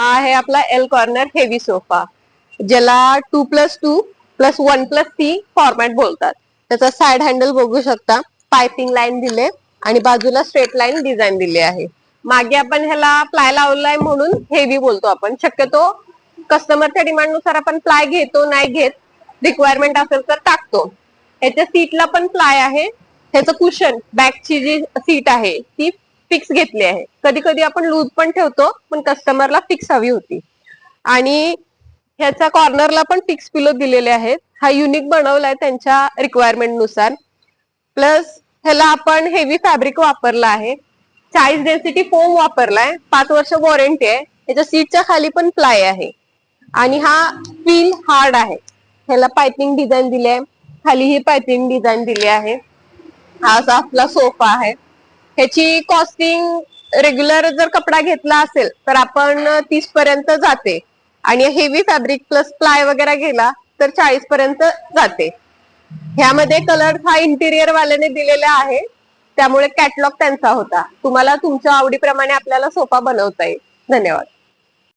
हा आहे आपला एल कॉर्नर हेवी सोफा, ज्याला 2+2+1+3 फॉर्मॅट बोलतात. त्याचा साइड हँडल बघू शकता, पायपिंग लाईन दिले आणि बाजूला स्ट्रेट लाईन डिझाईन दिली आहे. मागे आपण ह्याला प्लाय लावलाय म्हणून हेवी बोलतो आपण. शक्यतो कस्टमरच्या डिमांडनुसार आपण प्लाय घेतो नाही घेत, रिक्वायरमेंट असेल तर टाकतो. ह्याच्या सीटला पण प्लाय आहे. ह्याचं कुशन बॅकची जी सीट आहे ती फिक्स घेतली आहे. कधी कधी आपण लूज पण ठेवतो, पण कस्टमरला फिक्स हवी होती. आणि ह्याच्या कॉर्नरला पण फिक्स पिलो दिलेले आहेत. हा युनिक बनवलाय त्यांच्या रिक्वायरमेंट नुसार. प्लस ह्याला आपण हेवी फॅब्रिक वापरला आहे, 40 डेन्सिटी फोम वापरलाय, 5 वर्ष वॉरंटी आहे. त्याच्या सीटच्या खाली पण प्लाय आहे आणि हा फील हार्ड आहे. ह्याला पायपिंग डिझाईन दिली आहे, खाली ही पायपिंग डिझाईन दिली आहे. हा असा आपला सोफा आहे. ह्याची कॉस्टिंग रेग्युलर जर कपडा घेतला असेल तर आपण 30 पर्यंत जाते आणि हेवी फॅब्रिक प्लस प्लाय वगैरे गेला तर 40 पर्यंत जाते. ह्यामध्ये कलर हा इंटिरियर वाल्याने दिलेला आहे, त्यामुळे कॅटलॉग त्यांचा होता. तुम्हाला तुमच्या आवडीप्रमाणे आपल्याला सोफा बनवता येईल. धन्यवाद.